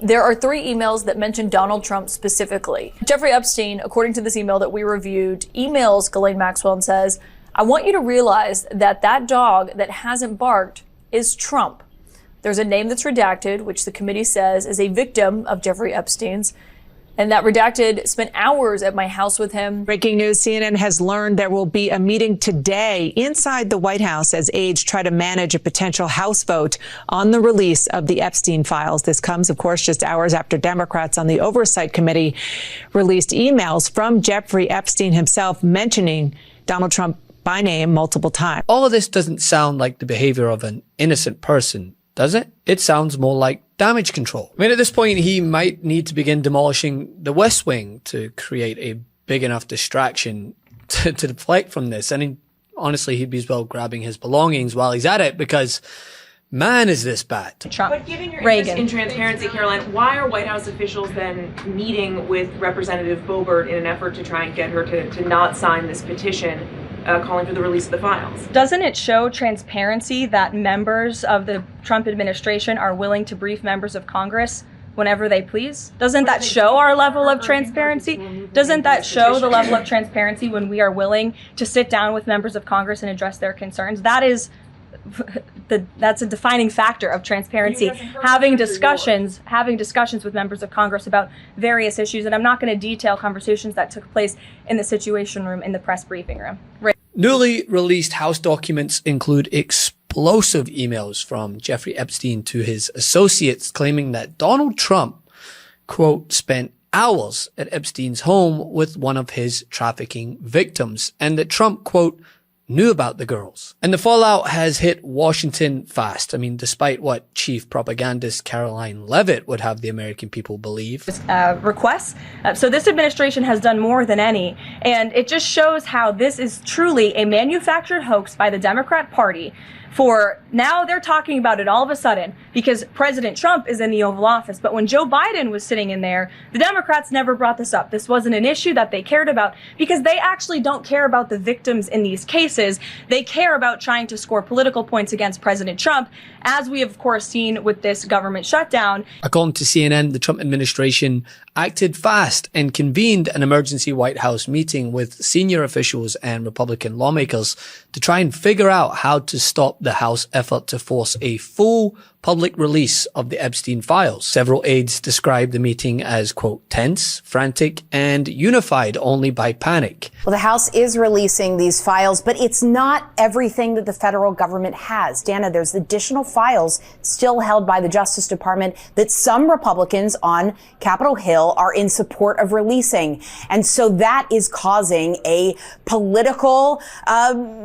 There are 3 emails that mention Donald Trump specifically. Jeffrey Epstein, according to this email that we reviewed, emails Ghislaine Maxwell and says, "I want you to realize that that dog that hasn't barked is Trump." There's a name that's redacted, which the committee says is a victim of Jeffrey Epstein's. And that redacted spent hours at my house with him. Breaking news, CNN has learned there will be a meeting today inside the White House as aides try to manage a potential House vote on the release of the Epstein files. This comes, of course, just hours after Democrats on the Oversight Committee released emails from Jeffrey Epstein himself mentioning Donald Trump by name multiple times. All of this doesn't sound like the behavior of an innocent person, does it? It sounds more like damage control. I mean, at this point, he might need to begin demolishing the West Wing to create a big enough distraction to deflect from this. I mean, honestly, he'd be as well grabbing his belongings while he's at it, because man, is this bad. Trump. But given your interest in transparency, Caroline, why are White House officials then meeting with Representative Boebert in an effort to try and get her to not sign this petition calling for the release of the files? Doesn't it show transparency that members of the Trump administration are willing to brief members of Congress whenever they please? Doesn't that show our level of transparency? Doesn't that show the level of transparency when we are willing to sit down with members of Congress and address their concerns? That's a defining factor of transparency. Having discussions with members of Congress about various issues, and I'm not going to detail conversations that took place in the Situation Room in the press briefing room. Newly released House documents include explosive emails from Jeffrey Epstein to his associates claiming that Donald Trump, quote, spent hours at Epstein's home with one of his trafficking victims, and that Trump, quote, knew about the girls. And the fallout has hit Washington fast. I mean, despite what chief propagandist Caroline Leavitt would have the American people believe. Requests. So this administration has done more than any. And it just shows how this is truly a manufactured hoax by the Democrat Party. For now they're talking about it all of a sudden because President Trump is in the Oval Office. But when Joe Biden was sitting in there, the Democrats never brought this up. This wasn't an issue that they cared about because they actually don't care about the victims in these cases. They care about trying to score political points against President Trump, as we have, of course, seen with this government shutdown. According to CNN, the Trump administration acted fast and convened an emergency White House meeting with senior officials and Republican lawmakers to try and figure out how to stop the House effort to force a full public release of the Epstein files. Several aides described the meeting as, quote, tense, frantic, and unified only by panic. Well, the House is releasing these files, but it's not everything that the federal government has. Dana, there's additional files still held by the Justice Department that some Republicans on Capitol Hill are in support of releasing. And so that is causing a political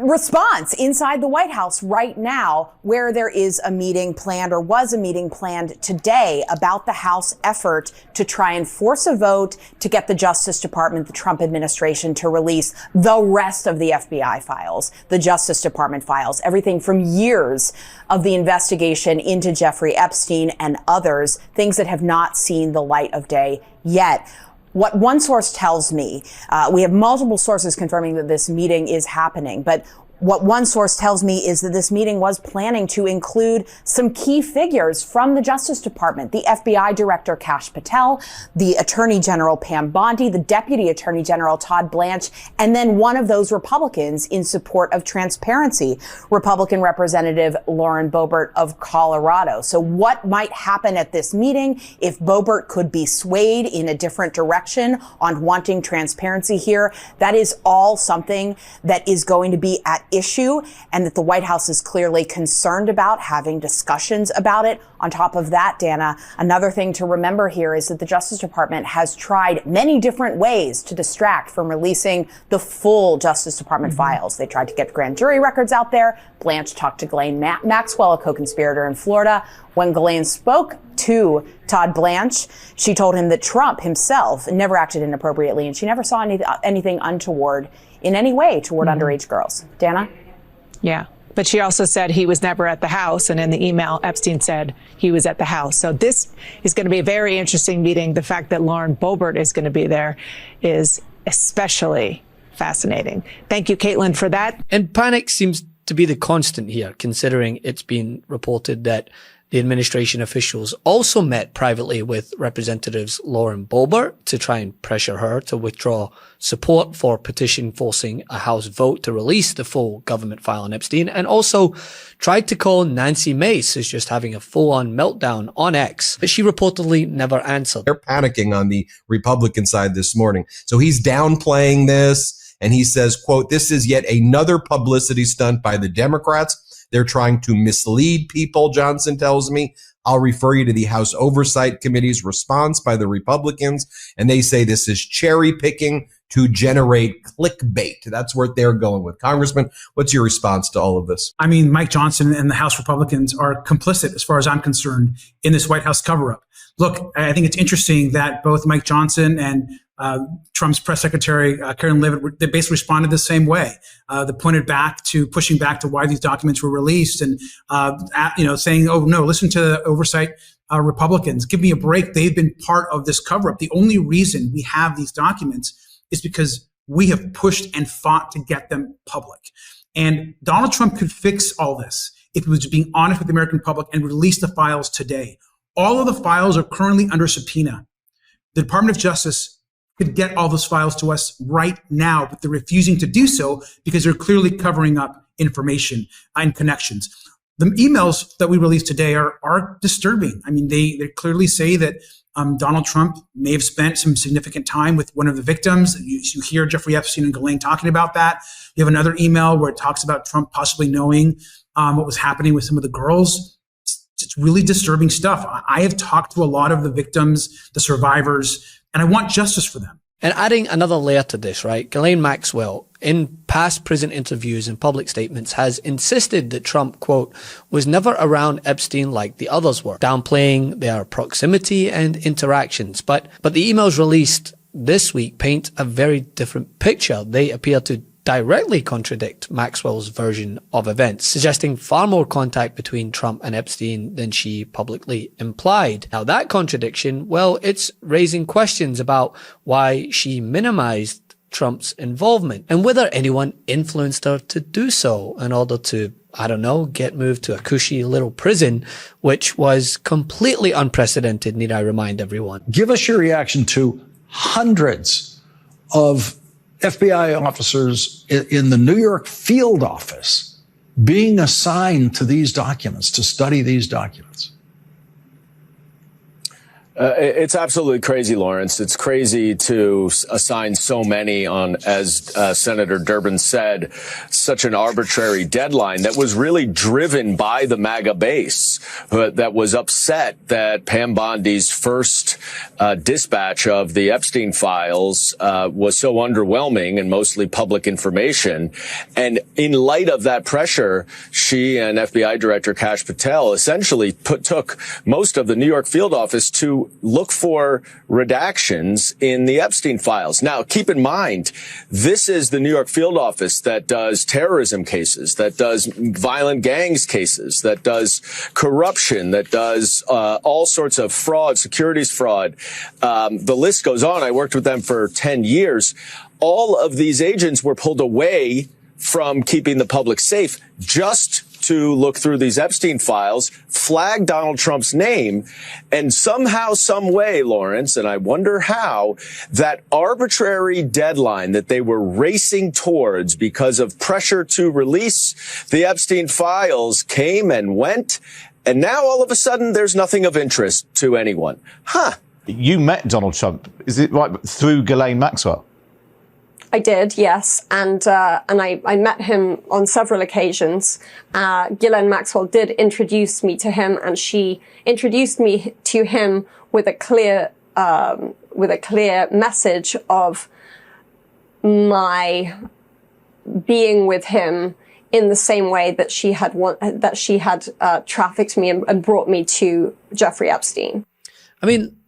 response inside the White House right now, where there is a meeting planned, or was a meeting planned today, about the House effort to try and force a vote to get the Justice Department, the Trump administration, to release the rest of the FBI files, the Justice Department files, everything from years of the investigation into Jeffrey Epstein and others, things that have not seen the light of day yet. What one source tells me, we have multiple sources confirming that this meeting is happening, but what one source tells me is that this meeting was planning to include some key figures from the Justice Department, the FBI Director Kash Patel, the Attorney General Pam Bondi, the Deputy Attorney General Todd Blanche, and then one of those Republicans in support of transparency, Republican Representative Lauren Boebert of Colorado. So what might happen at this meeting if Boebert could be swayed in a different direction on wanting transparency here? That is all something that is going to be at issue, and that the White House is clearly concerned about, having discussions about it. On top of that, Dana, another thing to remember here is that the Justice Department has tried many different ways to distract from releasing the full Justice Department files. They tried to get grand jury records out there. Blanche talked to Ghislaine Maxwell, a co-conspirator in Florida. When Ghislaine spoke to Todd Blanche, she told him that Trump himself never acted inappropriately, and she never saw anything untoward in any way toward underage girls. Dana? Yeah. But she also said he was never at the house. And in the email, Epstein said he was at the house. So this is going to be a very interesting meeting. The fact that Lauren Boebert is going to be there is especially fascinating. Thank you, Caitlin, for that. And panic seems to be the constant here, considering it's been reported that The administration officials also met privately with Representatives Lauren Boebert to try and pressure her to withdraw support for a petition forcing a House vote to release the full government file on Epstein, and also tried to call Nancy Mace, who's just having a full-on meltdown on X, but she reportedly never answered. They're panicking on the Republican side this morning. So he's downplaying this, and he says, quote, "This is yet another publicity stunt by the Democrats. They're trying to mislead people," Johnson tells me. I'll refer you to the House Oversight Committee's response by the Republicans, and they say this is cherry picking to generate clickbait. That's where they're going with. Congressman, what's your response to all of this? I mean, Mike Johnson and the House Republicans are complicit, as far as I'm concerned, in this White House cover-up. Look, I think it's interesting that both Mike Johnson and Trump's press secretary, Karen Leavitt, they basically responded the same way. They pointed back to pushing back to why these documents were released and, saying, oh, no, listen to the oversight Republicans. Give me a break. They've been part of this cover-up. The only reason we have these documents is because we have pushed and fought to get them public. And Donald Trump could fix all this if he was being honest with the American public and release the files today. All of the files are currently under subpoena. The Department of Justice could get all those files to us right now, but they're refusing to do so because they're clearly covering up information and connections. The emails that we released today are disturbing. I mean, they clearly say that Donald Trump may have spent some significant time with one of the victims. You hear Jeffrey Epstein and Ghislaine talking about that. You have another email where it talks about Trump possibly knowing what was happening with some of the girls. It's really disturbing stuff. I have talked to a lot of the victims, the survivors, and I want justice for them. And adding another layer to this, right? Ghislaine Maxwell, in past prison interviews and public statements, has insisted that Trump, quote, was never around Epstein like the others were, downplaying their proximity and interactions. But the emails released this week paint a very different picture. They appear to directly contradict Maxwell's version of events, suggesting far more contact between Trump and Epstein than she publicly implied. Now, that contradiction, well, it's raising questions about why she minimized Trump's involvement and whether anyone influenced her to do so in order to, I don't know, get moved to a cushy little prison, which was completely unprecedented, need I remind everyone. Give us your reaction to hundreds of FBI officers in the New York field office being assigned to these documents, to study these documents. It's absolutely crazy, Lawrence. It's crazy to assign so many on, as Senator Durbin said, such an arbitrary deadline that was really driven by the MAGA base that was upset that Pam Bondi's first dispatch of the Epstein files was so underwhelming and mostly public information. And in light of that pressure, she and FBI Director Kash Patel essentially took most of the New York field office to look for redactions in the Epstein files. Now, keep in mind, this is the New York field office that does terrorism cases, that does violent gangs cases, that does corruption, that does all sorts of fraud, securities fraud. The list goes on. I worked with them for 10 years. All of these agents were pulled away from keeping the public safe just to look through these Epstein files, flag Donald Trump's name, and somehow, some way, Lawrence, and I wonder how, that arbitrary deadline that they were racing towards because of pressure to release the Epstein files came and went, and now all of a sudden there's nothing of interest to anyone. You met Donald Trump, is it right, through Ghislaine Maxwell? I did, yes, and I met him on several occasions. Ghislaine Maxwell did introduce me to him, and she introduced me to him with a clear message of my being with him in the same way that she had trafficked me and brought me to Jeffrey Epstein. I mean,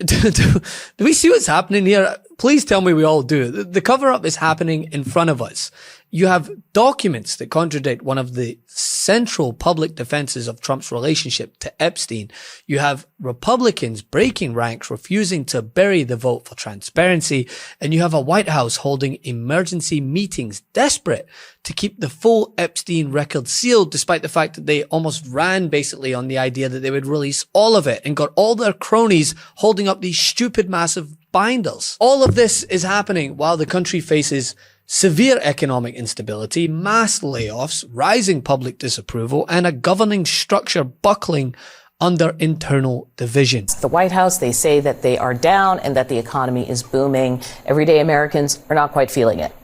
do we see what's happening here? Please tell me we all do. The cover-up is happening in front of us. You have documents that contradict one of the central public defenses of Trump's relationship to Epstein. You have Republicans breaking ranks, refusing to bury the vote for transparency. And you have a White House holding emergency meetings, desperate to keep the full Epstein record sealed, despite the fact that they almost ran basically on the idea that they would release all of it, and got all their cronies holding up these stupid, massive binders. All of this is happening while the country faces severe economic instability, mass layoffs, rising public disapproval, and a governing structure buckling under internal divisions. The White House, they say that they are down and that the economy is booming. Everyday Americans are not quite feeling it.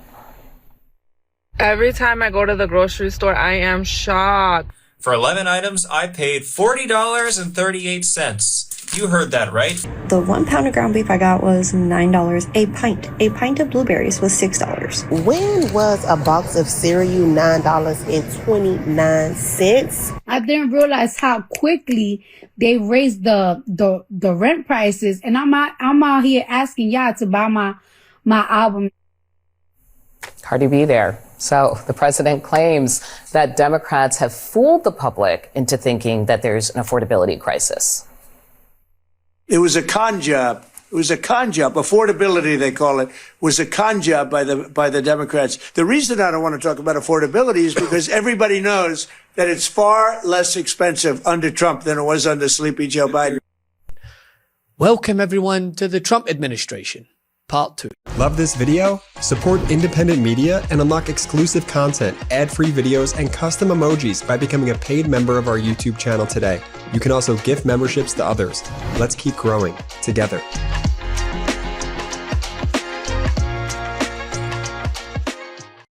Every time I go to the grocery store, I am shocked. For 11 items, I paid $40.38. You heard that right. The 1 pound of ground beef I got was $9 a pint. A pint of blueberries was $6. When was a box of cereal $9.29? I didn't realize how quickly they raised the rent prices, and I'm out here asking y'all to buy my album. Cardi B there. So the president claims that Democrats have fooled the public into thinking that there's an affordability crisis. It was a con job. It was a con job. Affordability, they call it, was a con job by the Democrats. The reason I don't want to talk about affordability is because everybody knows that it's far less expensive under Trump than it was under sleepy Joe Biden. Welcome everyone to the Trump administration, part 2. Love this video? Support independent media and unlock exclusive content, ad-free videos, and custom emojis by becoming a paid member of our YouTube channel today. You can also gift memberships to others. Let's keep growing together.